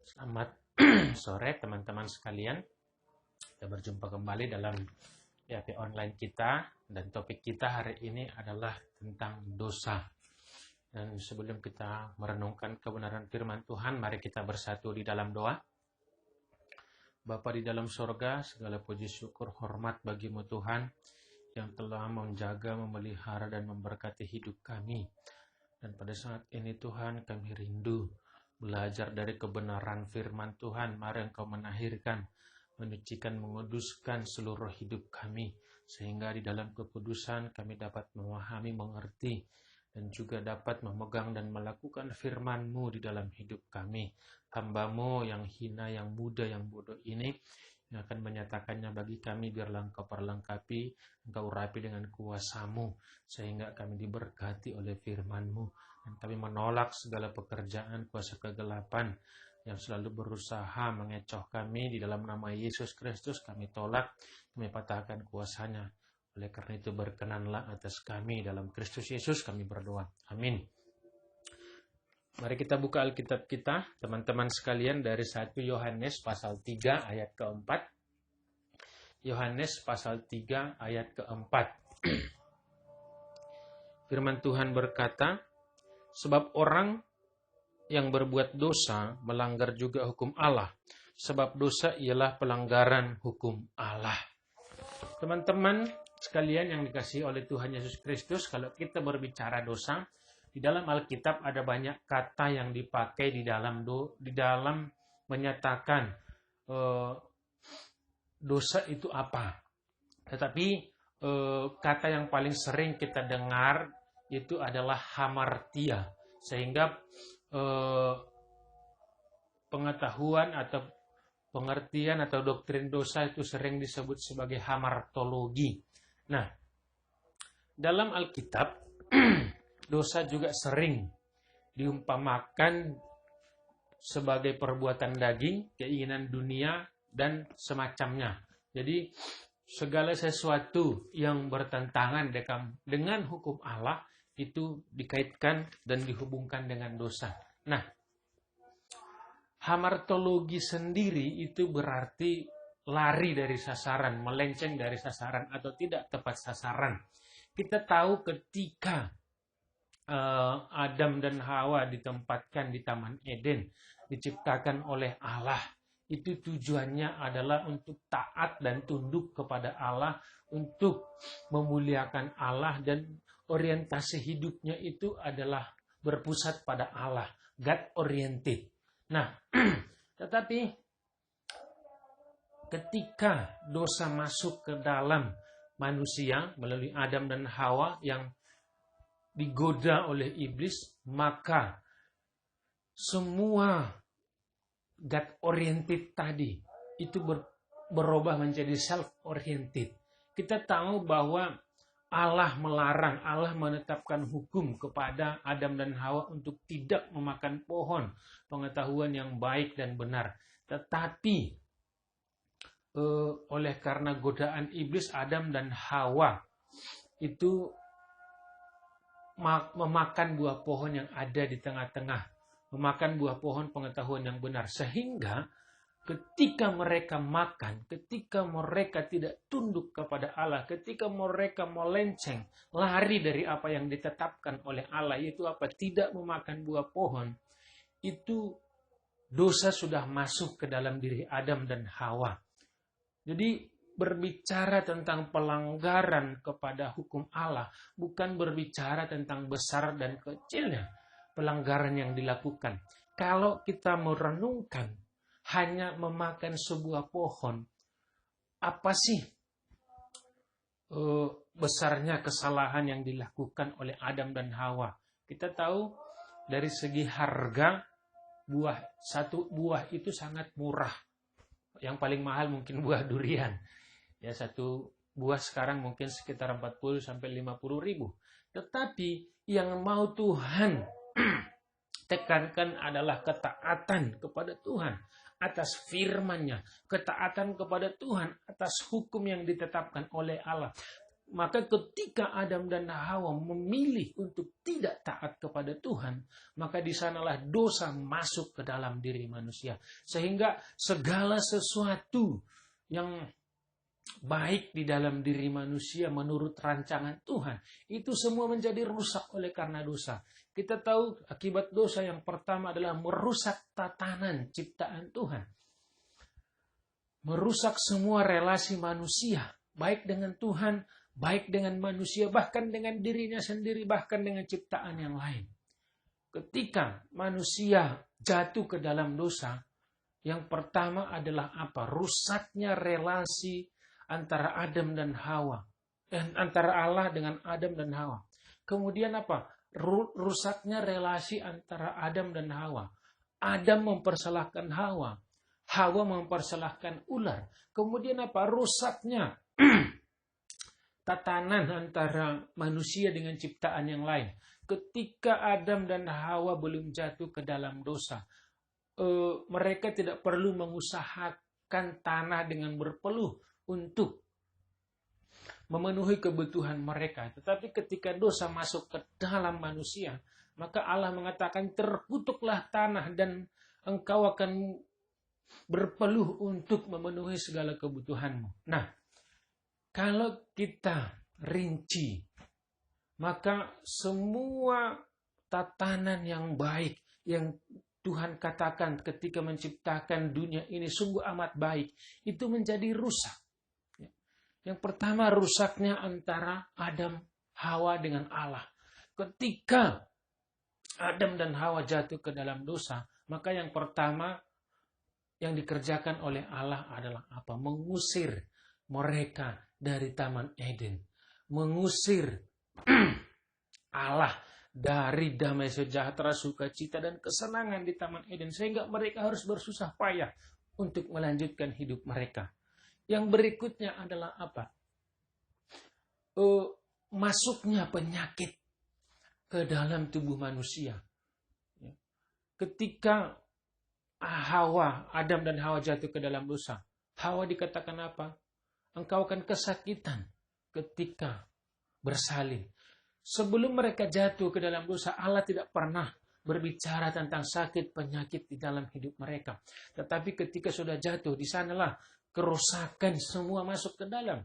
Selamat sore teman-teman sekalian. Kita berjumpa kembali dalam PHP online kita, dan topik kita hari ini adalah tentang dosa. Dan sebelum kita merenungkan kebenaran firman Tuhan, mari kita bersatu di dalam doa. Bapa di dalam sorga, segala puji syukur hormat bagimu Tuhan, yang telah menjaga, memelihara, dan memberkati hidup kami. Dan pada saat ini Tuhan, kami rindu belajar dari kebenaran firman Tuhan. Mari Engkau menahirkan, menyucikan, menguduskan seluruh hidup kami, sehingga di dalam kekudusan kami dapat memahami, mengerti, dan juga dapat memegang dan melakukan firman-Mu di dalam hidup kami. Hamba-Mu yang hina, yang muda, yang bodoh ini, yang akan menyatakannya bagi kami, biarlah Engkau perlengkapi, Engkau urapi dengan kuasa-Mu, sehingga kami diberkati oleh firman-Mu. Dan kami menolak segala pekerjaan kuasa kegelapan yang selalu berusaha mengecoh kami. Di dalam nama Yesus Kristus kami tolak, kami patahkan kuasanya. Oleh karena itu berkenanlah atas kami, dalam Kristus Yesus kami berdoa. Amin. Mari kita buka Alkitab kita, teman-teman sekalian, dari 1 Yohanes pasal 3 ayat keempat. Yohanes pasal 3 ayat keempat. Firman Tuhan berkata, sebab orang yang berbuat dosa melanggar juga hukum Allah, sebab dosa ialah pelanggaran hukum Allah. Teman-teman sekalian yang dikasihi oleh Tuhan Yesus Kristus, kalau kita berbicara dosa, di dalam Alkitab ada banyak kata yang dipakai di dalam menyatakan dosa itu apa. Tetapi kata yang paling sering kita dengar itu adalah hamartia, sehingga pengetahuan atau pengertian atau doktrin dosa itu sering disebut sebagai hamartologi. Nah, dalam Alkitab dosa juga sering diumpamakan sebagai perbuatan daging, keinginan dunia, dan semacamnya. Jadi segala sesuatu yang bertentangan dengan hukum Allah itu dikaitkan dan dihubungkan dengan dosa. Nah, hamartologi sendiri itu berarti lari dari sasaran, melenceng dari sasaran, atau tidak tepat sasaran. Kita tahu ketika Adam dan Hawa ditempatkan di Taman Eden, diciptakan oleh Allah, itu tujuannya adalah untuk taat dan tunduk kepada Allah, untuk memuliakan Allah, dan orientasi hidupnya itu adalah berpusat pada Allah, God oriented. Nah, tetapi ketika dosa masuk ke dalam manusia melalui Adam dan Hawa yang digoda oleh iblis, maka semua God oriented tadi itu berubah menjadi self oriented. Kita tahu bahwa Allah melarang, Allah menetapkan hukum kepada Adam dan Hawa untuk tidak memakan pohon pengetahuan yang baik dan benar. Tetapi oleh karena godaan iblis, Adam dan Hawa itu memakan buah pohon yang ada di tengah-tengah, memakan buah pohon pengetahuan yang benar, sehingga ketika mereka makan, ketika mereka tidak tunduk kepada Allah, ketika mereka melenceng, lari dari apa yang ditetapkan oleh Allah, yaitu apa? Tidak memakan buah pohon, itu dosa sudah masuk ke dalam diri Adam dan Hawa. Jadi berbicara tentang pelanggaran kepada hukum Allah bukan berbicara tentang besar dan kecilnya pelanggaran yang dilakukan. Kalau kita merenungkan hanya memakan sebuah pohon, apa sih besarnya kesalahan yang dilakukan oleh Adam dan Hawa? Kita tahu dari segi harga satu buah itu sangat murah. Yang paling mahal mungkin buah durian. Ya, satu buah sekarang mungkin sekitar 40 sampai 50 ribu. Tetapi yang mau Tuhan tekankan adalah ketaatan kepada Tuhan atas firman-Nya, ketaatan kepada Tuhan atas hukum yang ditetapkan oleh Allah. Maka ketika Adam dan Hawa memilih untuk tidak taat kepada Tuhan, maka di sanalah dosa masuk ke dalam diri manusia. Sehingga segala sesuatu yang baik di dalam diri manusia menurut rancangan Tuhan, itu semua menjadi rusak oleh karena dosa. Kita tahu akibat dosa yang pertama adalah merusak tatanan ciptaan Tuhan. Merusak semua relasi manusia, baik dengan Tuhan, baik dengan manusia, bahkan dengan dirinya sendiri, bahkan dengan ciptaan yang lain. Ketika manusia jatuh ke dalam dosa, yang pertama adalah apa? Rusaknya relasi antara Adam dan Hawa. Antara Allah dengan Adam dan Hawa. Kemudian apa? Rusaknya relasi antara Adam dan Hawa. Adam mempersalahkan Hawa. Hawa mempersalahkan ular. Kemudian apa? Rusaknya tatanan antara manusia dengan ciptaan yang lain. Ketika Adam dan Hawa belum jatuh ke dalam dosa, mereka tidak perlu mengusahakan tanah dengan berpeluh untuk memenuhi kebutuhan mereka. Tetapi ketika dosa masuk ke dalam manusia, maka Allah mengatakan, terkutuklah tanah dan engkau akan berpeluh untuk memenuhi segala kebutuhanmu. Nah, kalau kita rinci, maka semua tatanan yang baik yang Tuhan katakan ketika menciptakan dunia ini sungguh amat baik, itu menjadi rusak. Yang pertama, rusaknya antara Adam, Hawa dengan Allah. Ketika Adam dan Hawa jatuh ke dalam dosa, maka yang pertama yang dikerjakan oleh Allah adalah apa? Mengusir mereka dari Taman Eden. Mengusir Allah dari damai sejahtera, sukacita, dan kesenangan di Taman Eden. Sehingga mereka harus bersusah payah untuk melanjutkan hidup mereka. Yang berikutnya adalah apa? Masuknya penyakit ke dalam tubuh manusia. Ketika Adam dan Hawa jatuh ke dalam dosa, Hawa dikatakan apa? Engkau akan kesakitan ketika bersalin. Sebelum mereka jatuh ke dalam dosa, Allah tidak pernah berbicara tentang sakit penyakit di dalam hidup mereka. Tetapi ketika sudah jatuh, di sanalah kerusakan semua masuk ke dalam.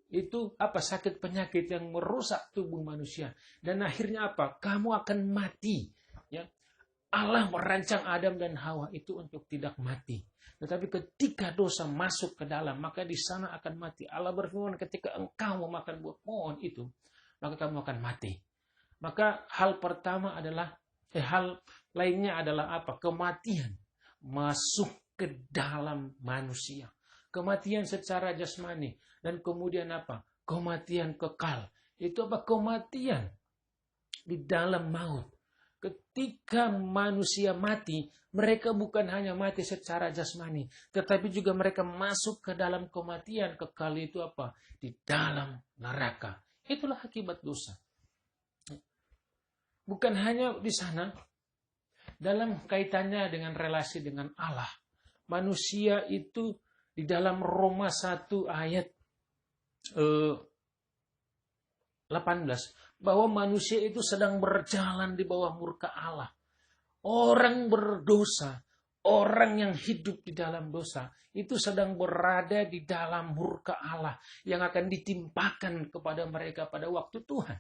Itu apa? Sakit penyakit yang merusak tubuh manusia. Dan akhirnya apa? Kamu akan mati. Ya. Allah merancang Adam dan Hawa itu untuk tidak mati. Tetapi ketika dosa masuk ke dalam, maka di sana akan mati. Allah berfirman, ketika engkau memakan buah pohon itu, maka kamu akan mati. Maka hal pertama adalah, hal lainnya adalah apa? Kematian masuk ke dalam manusia. Kematian secara jasmani. Dan kemudian apa? Kematian kekal. Itu apa? Kematian di dalam maut. Ketika manusia mati, mereka bukan hanya mati secara jasmani, tetapi juga mereka masuk ke dalam kematian kekal. Itu apa? Di dalam neraka. Itulah akibat dosa. Bukan hanya di sana, dalam kaitannya dengan relasi dengan Allah. Manusia itu di dalam Roma 1 ayat 18, bahwa manusia itu sedang berjalan di bawah murka Allah. Orang berdosa, orang yang hidup di dalam dosa, itu sedang berada di dalam murka Allah yang akan ditimpakan kepada mereka pada waktu Tuhan.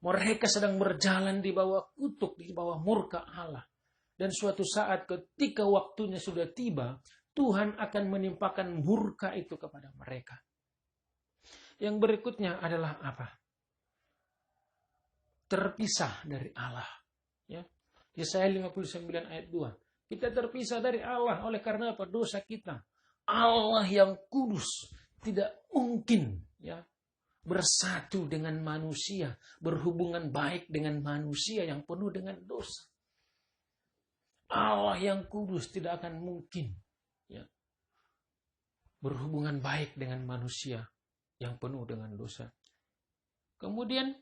Mereka sedang berjalan di bawah kutuk, di bawah murka Allah. Dan suatu saat ketika waktunya sudah tiba, Tuhan akan menimpakan murka itu kepada mereka. Yang berikutnya adalah apa? Terpisah dari Allah. Ya. Yesaya 59 ayat 2. Kita terpisah dari Allah oleh karena apa? Dosa kita. Allah yang kudus tidak mungkin ya bersatu dengan manusia, berhubungan baik dengan manusia yang penuh dengan dosa. Allah yang kudus tidak akan mungkin ya berhubungan baik dengan manusia yang penuh dengan dosa. Kemudian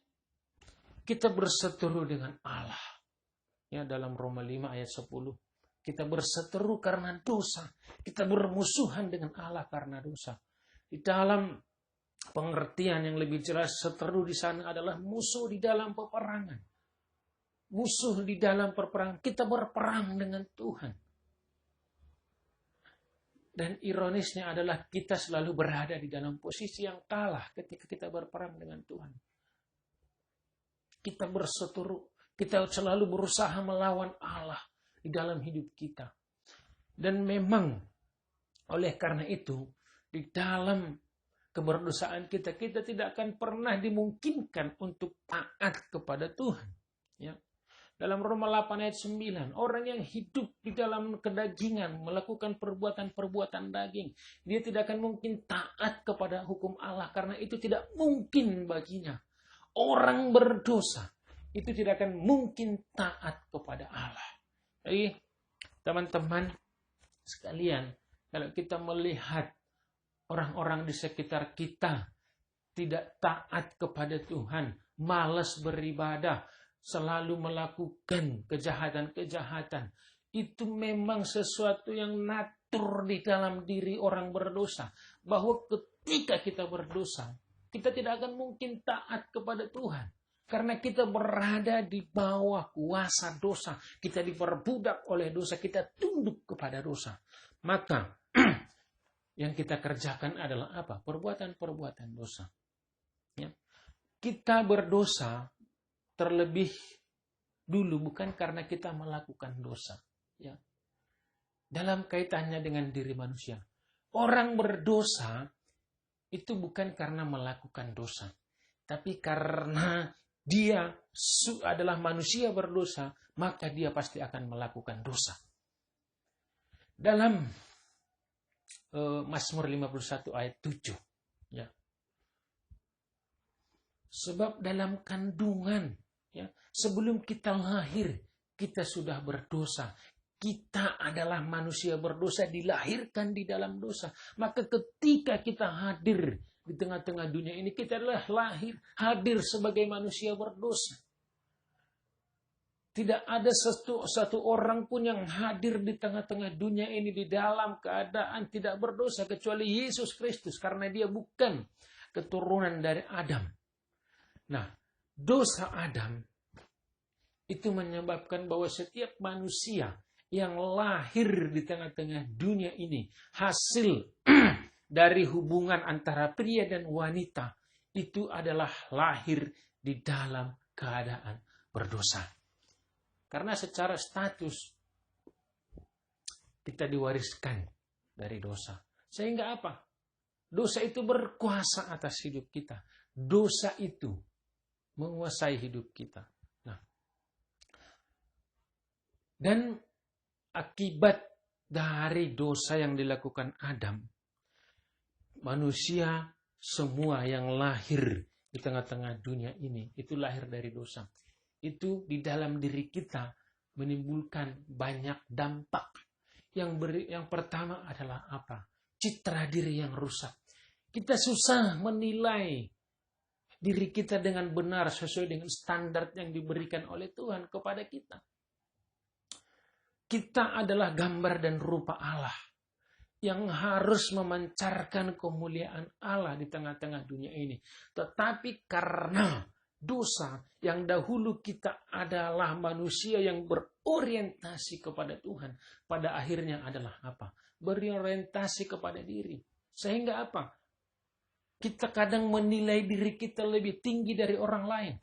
kita berseteru dengan Allah. Ya, dalam Roma 5 ayat 10. Kita berseteru karena dosa. Kita bermusuhan dengan Allah karena dosa. Di dalam pengertian yang lebih jelas, seteru di sana adalah musuh di dalam peperangan. Musuh di dalam peperangan. Kita berperang dengan Tuhan. Dan ironisnya adalah kita selalu berada di dalam posisi yang kalah ketika kita berperang dengan Tuhan. Kita berseteru, kita selalu berusaha melawan Allah di dalam hidup kita. Dan memang oleh karena itu, di dalam keberdosaan kita, kita tidak akan pernah dimungkinkan untuk taat kepada Tuhan. Ya. Dalam Roma 8 ayat 9, orang yang hidup di dalam kedagingan, melakukan perbuatan-perbuatan daging, dia tidak akan mungkin taat kepada hukum Allah, karena itu tidak mungkin baginya. Orang berdosa, itu tidak akan mungkin taat kepada Allah. Jadi, teman-teman sekalian, kalau kita melihat orang-orang di sekitar kita tidak taat kepada Tuhan, malas beribadah, selalu melakukan kejahatan-kejahatan, itu memang sesuatu yang natur di dalam diri orang berdosa. Bahwa ketika kita berdosa, kita tidak akan mungkin taat kepada Tuhan. Karena kita berada di bawah kuasa dosa. Kita diperbudak oleh dosa, kita tunduk kepada dosa. Maka yang kita kerjakan adalah apa? Perbuatan-perbuatan dosa. Ya. Kita berdosa terlebih dulu bukan karena kita melakukan dosa. Ya. Dalam kaitannya dengan diri manusia. Orang berdosa itu bukan karena melakukan dosa. Tapi karena dia adalah manusia berdosa, maka dia pasti akan melakukan dosa. Dalam Mazmur 51 ayat 7. Ya. Sebab dalam kandungan, ya, sebelum kita lahir, kita sudah berdosa. Kita adalah manusia berdosa, dilahirkan di dalam dosa. Maka ketika kita hadir di tengah-tengah dunia ini, kita adalah hadir sebagai manusia berdosa. Tidak ada satu orang pun yang hadir di tengah-tengah dunia ini di dalam keadaan tidak berdosa kecuali Yesus Kristus, karena dia bukan keturunan dari Adam. Nah, dosa Adam itu menyebabkan bahwa setiap manusia yang lahir di tengah-tengah dunia ini, hasil dari hubungan antara pria dan wanita, itu adalah lahir di dalam keadaan berdosa. Karena secara status kita diwariskan dari dosa. Sehingga apa? Dosa itu berkuasa atas hidup kita. Dosa itu menguasai hidup kita. Nah, dan akibat dari dosa yang dilakukan Adam, manusia semua yang lahir di tengah-tengah dunia ini, itu lahir dari dosa. Itu di dalam diri kita menimbulkan banyak dampak. Yang pertama adalah apa? Citra diri yang rusak. Kita susah menilai diri kita dengan benar sesuai dengan standar yang diberikan oleh Tuhan kepada kita. Kita adalah gambar dan rupa Allah yang harus memancarkan kemuliaan Allah di tengah-tengah dunia ini. Tetapi karena dosa yang dahulu kita adalah manusia yang berorientasi kepada Tuhan, pada akhirnya adalah apa? Berorientasi kepada diri. Sehingga apa? Kita kadang menilai diri kita lebih tinggi dari orang lain.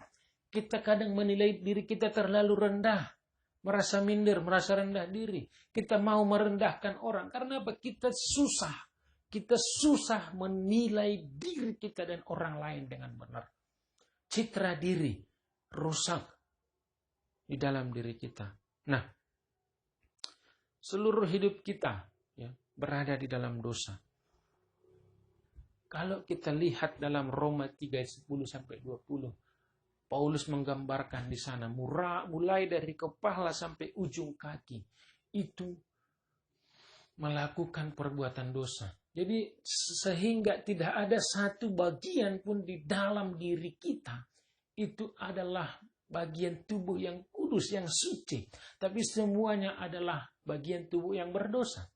Kita kadang menilai diri kita terlalu rendah, merasa minder, merasa rendah diri. Kita mau merendahkan orang. Karena apa? Kita susah menilai diri kita dan orang lain dengan benar. Citra diri rusak di dalam diri kita. Nah, seluruh hidup kita ya, berada di dalam dosa. Kalau kita lihat dalam Roma 3 ayat 10-20, Paulus menggambarkan di sana mulai dari kepala sampai ujung kaki itu melakukan perbuatan dosa. Jadi sehingga tidak ada satu bagian pun di dalam diri kita itu adalah bagian tubuh yang kudus, yang suci. Tapi semuanya adalah bagian tubuh yang berdosa.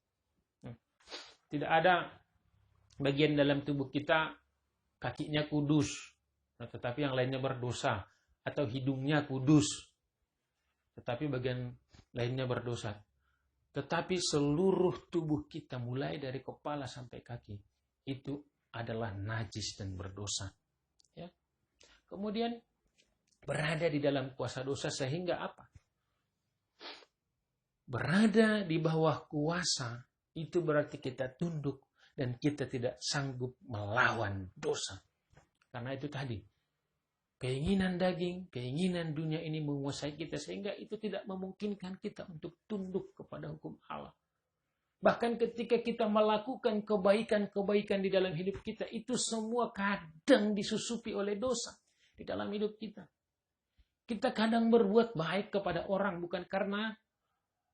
Tidak ada bagian dalam tubuh kita kakinya kudus, tetapi yang lainnya berdosa, atau hidungnya kudus, tetapi bagian lainnya berdosa. Tetapi seluruh tubuh kita mulai dari kepala sampai kaki itu adalah najis dan berdosa. Ya. Kemudian berada di dalam kuasa dosa sehingga apa? Berada di bawah kuasa itu berarti kita tunduk dan kita tidak sanggup melawan dosa. Karena itu tadi, keinginan daging, keinginan dunia ini menguasai kita sehingga itu tidak memungkinkan kita untuk tunduk kepada hukum Allah. Bahkan ketika kita melakukan kebaikan-kebaikan di dalam hidup kita, itu semua kadang disusupi oleh dosa di dalam hidup kita. Kita kadang berbuat baik kepada orang bukan karena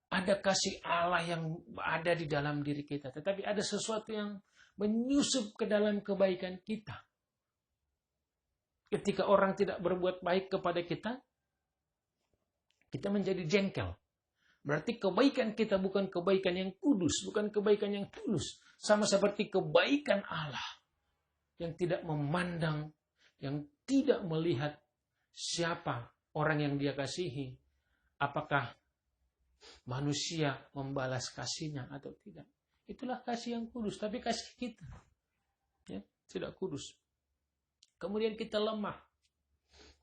ada kasih Allah yang ada di dalam diri kita, tetapi ada sesuatu yang menyusup ke dalam kebaikan kita. Ketika orang tidak berbuat baik kepada kita, kita menjadi jengkel. Berarti kebaikan kita bukan kebaikan yang kudus, bukan kebaikan yang tulus. Sama seperti kebaikan Allah yang tidak memandang, yang tidak melihat siapa orang yang dia kasihi. Apakah manusia membalas kasihnya atau tidak. Itulah kasih yang kudus, tapi kasih kita ya, tidak kudus. Kemudian kita lemah.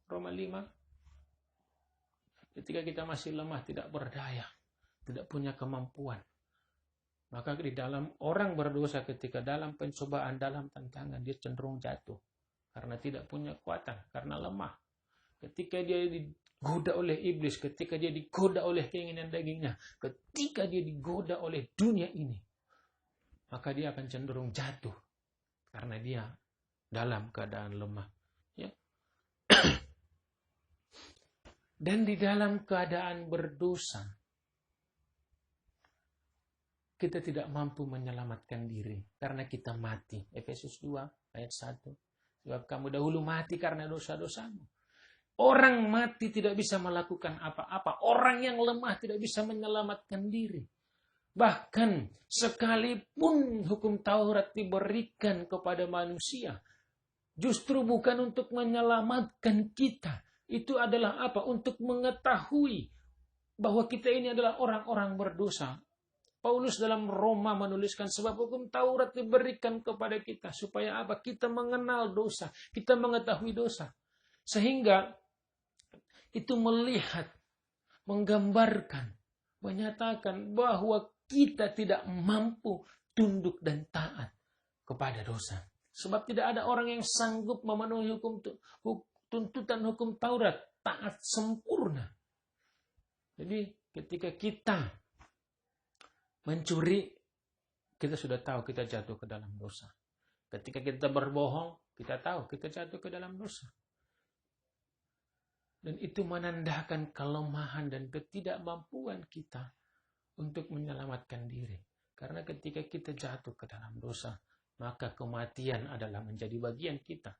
Roma 5. Ketika kita masih lemah, tidak berdaya, tidak punya kemampuan. Maka di dalam orang berdosa ketika dalam pencobaan, dalam tantangan, dia cenderung jatuh. Karena tidak punya kekuatan, karena lemah. Ketika dia digoda oleh iblis, ketika dia digoda oleh keinginan dagingnya, ketika dia digoda oleh dunia ini, maka dia akan cenderung jatuh. Karena dia dalam keadaan lemah. Ya. Dan di dalam keadaan berdosa, kita tidak mampu menyelamatkan diri. Karena kita mati. Efesus 2 ayat 1. Sebab kamu dahulu mati karena dosa-dosamu. Orang mati tidak bisa melakukan apa-apa. Orang yang lemah tidak bisa menyelamatkan diri. Bahkan sekalipun hukum Taurat diberikan kepada manusia, justru bukan untuk menyelamatkan kita. Itu adalah apa? Untuk mengetahui bahwa kita ini adalah orang-orang berdosa. Paulus dalam Roma menuliskan sebab hukum Taurat diberikan kepada kita. Supaya apa? Kita mengenal dosa. Kita mengetahui dosa. Sehingga itu melihat, menggambarkan, menyatakan bahwa kita tidak mampu tunduk dan taat kepada dosa. Sebab tidak ada orang yang sanggup memenuhi tuntutan hukum Taurat, taat sempurna. Jadi ketika kita mencuri, kita sudah tahu kita jatuh ke dalam dosa. Ketika kita berbohong, kita tahu kita jatuh ke dalam dosa. Dan itu menandakan kelemahan dan ketidakmampuan kita untuk menyelamatkan diri. Karena ketika kita jatuh ke dalam dosa, maka kematian adalah menjadi bagian kita.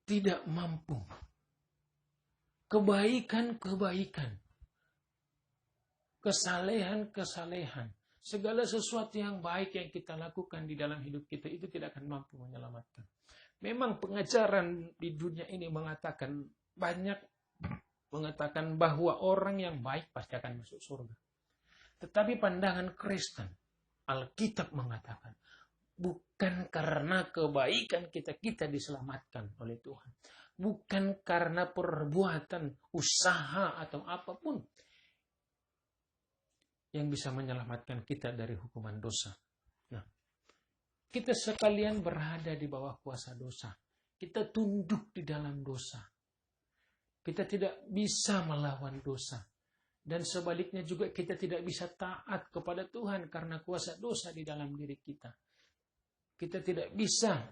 Tidak mampu. Kebaikan-kebaikan. Kesalehan-kesalehan. Segala sesuatu yang baik yang kita lakukan di dalam hidup kita itu tidak akan mampu menyelamatkan. Memang pengajaran di dunia ini mengatakan bahwa orang yang baik pasti akan masuk surga. Tetapi pandangan Kristen, Alkitab mengatakan, bukan karena kebaikan kita diselamatkan oleh Tuhan. Bukan karena perbuatan, usaha atau apapun yang bisa menyelamatkan kita dari hukuman dosa. Nah, kita sekalian berada di bawah kuasa dosa. Kita tunduk di dalam dosa. Kita tidak bisa melawan dosa. Dan sebaliknya juga kita tidak bisa taat kepada Tuhan karena kuasa dosa di dalam diri kita. Kita tidak bisa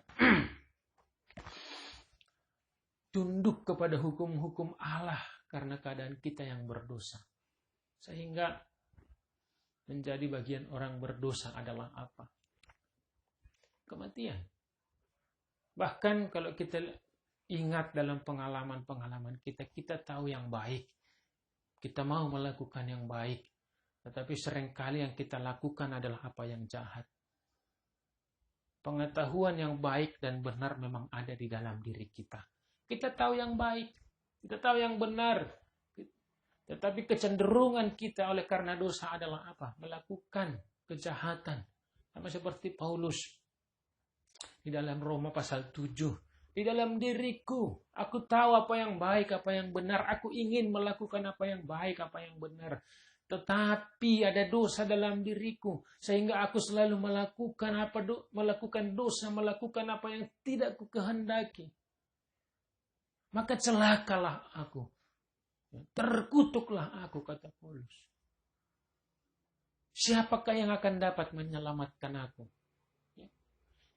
tunduk kepada hukum-hukum Allah karena keadaan kita yang berdosa. Sehingga menjadi bagian orang berdosa adalah apa? Kematian. Bahkan kalau kita ingat dalam pengalaman-pengalaman kita, kita tahu yang baik. Kita mau melakukan yang baik. Tetapi seringkali yang kita lakukan adalah apa yang jahat. Pengetahuan yang baik dan benar memang ada di dalam diri kita. Kita tahu yang baik, kita tahu yang benar. Tetapi kecenderungan kita oleh karena dosa adalah apa? Melakukan kejahatan. Sama seperti Paulus di dalam Roma pasal 7. Di dalam diriku, aku tahu apa yang baik, apa yang benar. Aku ingin melakukan apa yang baik, apa yang benar. Tetapi ada dosa dalam diriku. Sehingga aku selalu melakukan dosa, melakukan apa yang tidak ku kehendaki. Maka celakalah aku. Terkutuklah aku, kata Paulus. Siapakah yang akan dapat menyelamatkan aku?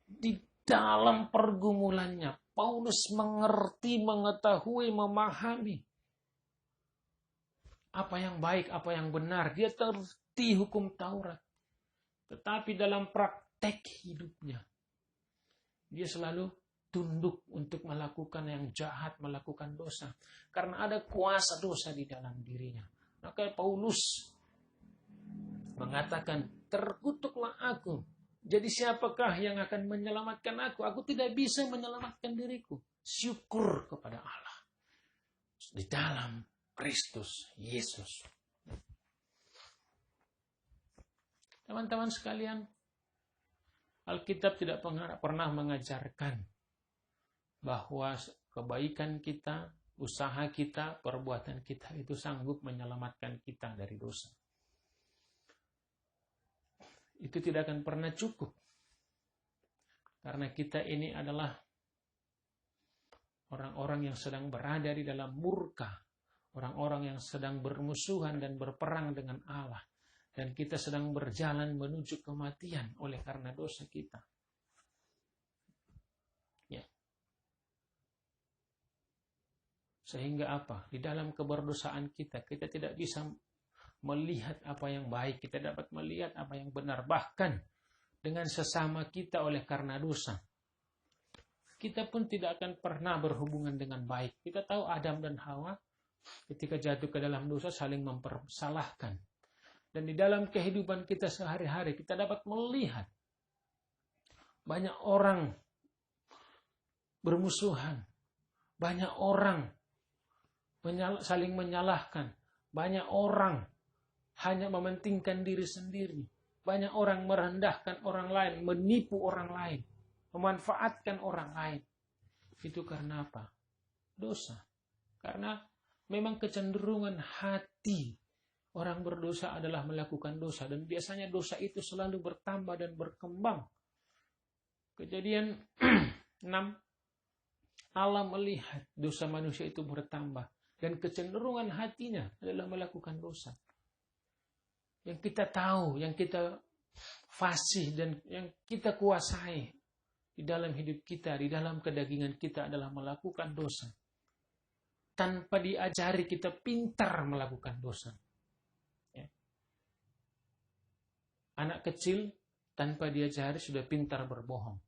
Di dalam pergumulannya, Paulus mengerti, mengetahui, memahami apa yang baik, apa yang benar. Dia terti hukum Taurat. Tetapi dalam praktek hidupnya, dia selalu tunduk untuk melakukan yang jahat, melakukan dosa. Karena ada kuasa dosa di dalam dirinya. Maka Paulus mengatakan, terkutuklah aku. Jadi siapakah yang akan menyelamatkan aku? Aku tidak bisa menyelamatkan diriku. Syukur kepada Allah. Di dalam Kristus Yesus. Teman-teman sekalian, Alkitab tidak pernah mengajarkan bahwa kebaikan kita, usaha kita, perbuatan kita itu sanggup menyelamatkan kita dari dosa. Itu tidak akan pernah cukup. Karena kita ini adalah orang-orang yang sedang berada di dalam murka. Orang-orang yang sedang bermusuhan dan berperang dengan Allah. Dan kita sedang berjalan menuju kematian oleh karena dosa kita. Ya. Sehingga apa? Di dalam keberdosaan kita tidak bisa melihat apa yang baik, kita dapat melihat apa yang benar. Bahkan dengan sesama kita oleh karena dosa, kita pun tidak akan pernah berhubungan dengan baik. Kita tahu Adam dan Hawa ketika jatuh ke dalam dosa saling mempersalahkan. Dan di dalam kehidupan kita sehari-hari kita dapat melihat banyak orang bermusuhan, banyak orang saling menyalahkan, banyak orang hanya mementingkan diri sendiri. Banyak orang merendahkan orang lain, menipu orang lain, memanfaatkan orang lain. Itu karena apa? Dosa. Karena memang kecenderungan hati orang berdosa adalah melakukan dosa. Dan biasanya dosa itu selalu bertambah dan berkembang. Kejadian 6, Allah melihat dosa manusia itu bertambah. Dan kecenderungan hatinya adalah melakukan dosa. Yang kita tahu, yang kita fasih dan yang kita kuasai di dalam hidup kita, di dalam kedagingan kita adalah melakukan dosa. Tanpa diajari kita pintar melakukan dosa. Ya. Anak kecil tanpa diajari sudah pintar berbohong.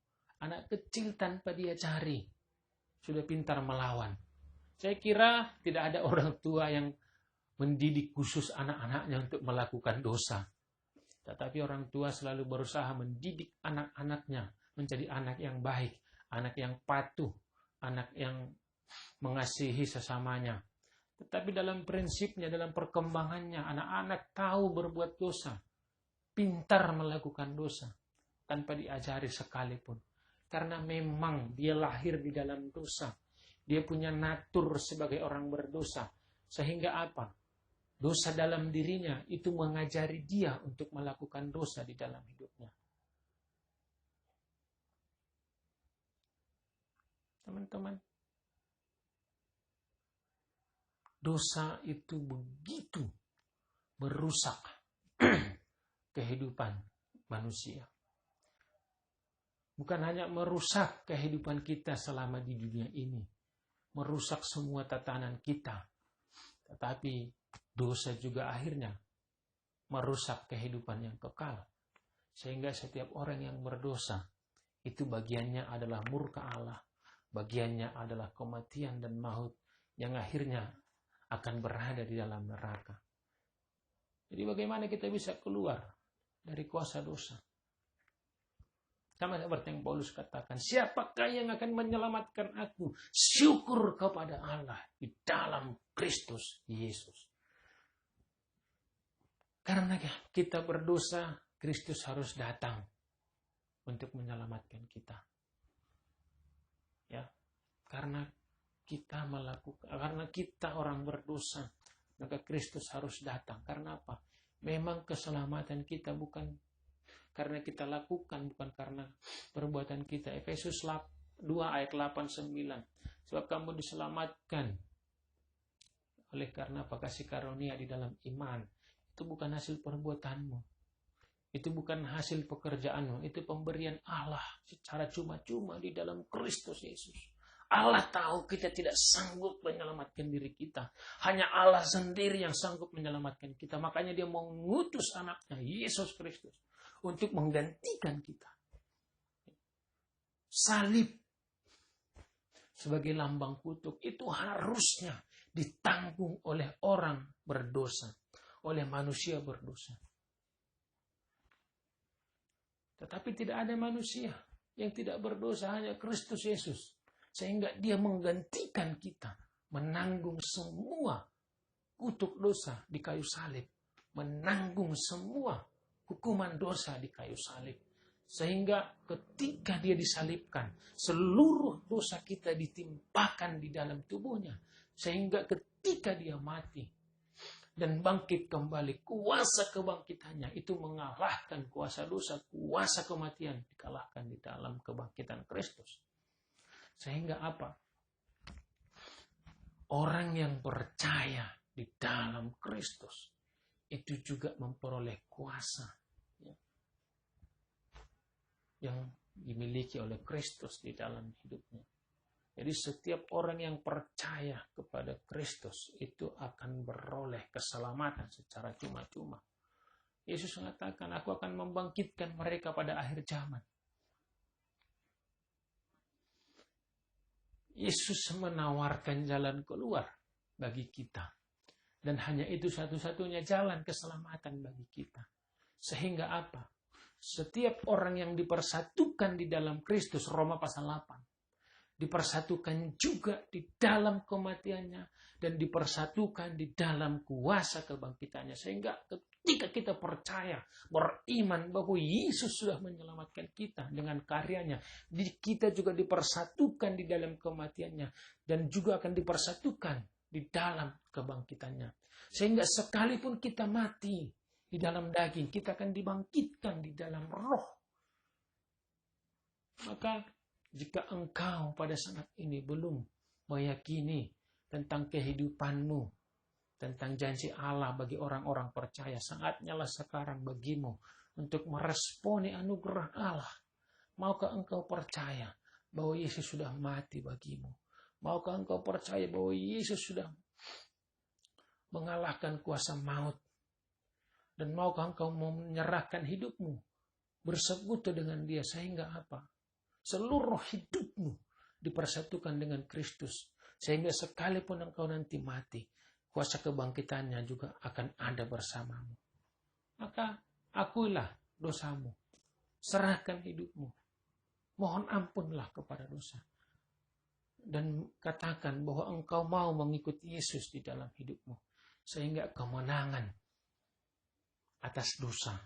Anak kecil tanpa diajari sudah pintar melawan. Saya kira tidak ada orang tua yang mendidik khusus anak-anaknya untuk melakukan dosa. Tetapi orang tua selalu berusaha mendidik anak-anaknya menjadi anak yang baik, anak yang patuh, anak yang mengasihi sesamanya. Tetapi dalam prinsipnya, dalam perkembangannya, anak-anak tahu berbuat dosa, pintar melakukan dosa, tanpa diajari sekalipun. Karena memang dia lahir di dalam dosa. Dia punya natur sebagai orang berdosa. Sehingga apa? Dosa dalam dirinya itu mengajari dia untuk melakukan dosa di dalam hidupnya. Teman-teman, dosa itu begitu merusak kehidupan manusia. Bukan hanya merusak kehidupan kita selama di dunia ini, merusak semua tatanan kita, tetapi dosa juga akhirnya merusak kehidupan yang kekal. Sehingga setiap orang yang berdosa, itu bagiannya adalah murka Allah. Bagiannya adalah kematian dan maut yang akhirnya akan berada di dalam neraka. Jadi bagaimana kita bisa keluar dari kuasa dosa? Sama seperti yang Paulus katakan, siapakah yang akan menyelamatkan aku? Syukur kepada Allah di dalam Kristus Yesus. Karena kita berdosa, Kristus harus datang untuk menyelamatkan kita. Ya, karena kita orang berdosa, maka Kristus harus datang. Karena apa? Memang keselamatan kita bukan karena kita lakukan, bukan karena perbuatan kita. Efesus 2 ayat 8-9. Sebab kamu diselamatkan oleh karena apa? Kasih karunia di dalam iman. Itu bukan hasil perbuatanmu. Itu bukan hasil pekerjaanmu. Itu pemberian Allah secara cuma-cuma di dalam Kristus Yesus. Allah tahu kita tidak sanggup menyelamatkan diri kita. Hanya Allah sendiri yang sanggup menyelamatkan kita. Makanya dia mengutus anaknya, Yesus Kristus, untuk menggantikan kita. Salib sebagai lambang kutuk itu harusnya ditanggung oleh orang berdosa, oleh manusia berdosa. Tetapi tidak ada manusia yang tidak berdosa, hanya Kristus Yesus. Sehingga dia menggantikan kita, menanggung semua kutuk dosa di kayu salib, menanggung semua hukuman dosa di kayu salib. Sehingga ketika dia disalibkan, seluruh dosa kita ditimpakan di dalam tubuhnya. Sehingga ketika dia mati dan bangkit kembali, kuasa kebangkitannya itu mengalahkan kuasa dosa, kuasa kematian dikalahkan di dalam kebangkitan Kristus. Sehingga apa? Orang yang percaya di dalam Kristus itu juga memperoleh kuasa yang dimiliki oleh Kristus di dalam hidupnya. Jadi setiap orang yang percaya kepada Kristus itu akan beroleh keselamatan secara cuma-cuma. Yesus mengatakan, aku akan membangkitkan mereka pada akhir zaman. Yesus menawarkan jalan keluar bagi kita. Dan hanya itu satu-satunya jalan keselamatan bagi kita. Sehingga apa? Setiap orang yang dipersatukan di dalam Kristus, Roma pasal 8, dipersatukan juga di dalam kematiannya dan dipersatukan di dalam kuasa kebangkitannya. Sehingga ketika kita percaya, beriman bahwa Yesus sudah menyelamatkan kita dengan karyanya, kita juga dipersatukan di dalam kematiannya dan juga akan dipersatukan di dalam kebangkitannya. Sehingga sekalipun kita mati di dalam daging, kita akan dibangkitkan di dalam roh. Maka jika engkau pada saat ini belum meyakini tentang kehidupanmu, tentang janji Allah bagi orang-orang percaya, saatnya lah sekarang bagimu untuk meresponi anugerah Allah. Maukah engkau percaya bahwa Yesus sudah mati bagimu? Maukah engkau percaya bahwa Yesus sudah mengalahkan kuasa maut? Dan maukah engkau menyerahkan hidupmu, bersekutu dengan Dia, sehingga apa? Seluruh hidupmu dipersatukan dengan Kristus. Sehingga sekalipun engkau nanti mati, kuasa kebangkitannya juga akan ada bersamamu. Maka akuilah dosamu. Serahkan hidupmu. Mohon ampunlah kepada dosa. Dan katakan bahwa engkau mau mengikuti Yesus di dalam hidupmu. Sehingga kemenangan atas dosa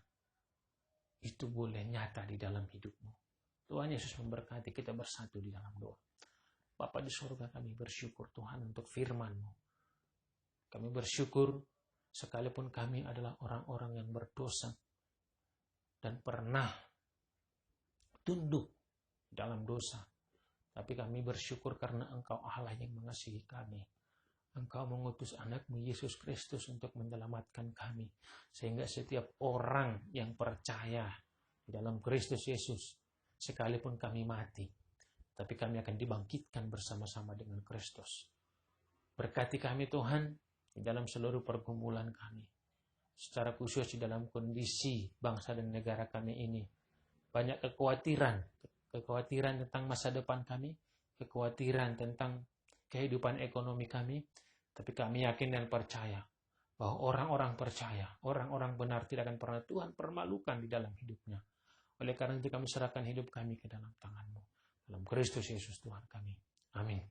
itu boleh nyata di dalam hidupmu. Tuhan Yesus memberkati, kita bersatu di dalam doa. Bapa di surga, kami bersyukur Tuhan untuk firman-Mu. Kami bersyukur sekalipun kami adalah orang-orang yang berdosa dan pernah tunduk dalam dosa. Tapi kami bersyukur karena Engkau Allah yang mengasihi kami. Engkau mengutus anak-Mu Yesus Kristus untuk menyelamatkan kami. Sehingga setiap orang yang percaya di dalam Kristus Yesus, sekalipun kami mati, tapi kami akan dibangkitkan bersama-sama dengan Kristus. Berkati kami Tuhan di dalam seluruh pergumulan kami. Secara khusus di dalam kondisi bangsa dan negara kami ini. Banyak kekhawatiran tentang masa depan kami, kekhawatiran tentang kehidupan ekonomi kami. Tapi kami yakin dan percaya bahwa orang-orang percaya, orang-orang benar tidak akan pernah Tuhan permalukan di dalam hidupnya. Oleh karena itu kami serahkan hidup kami ke dalam tangan-Mu. Dalam Kristus Yesus Tuhan kami. Amin.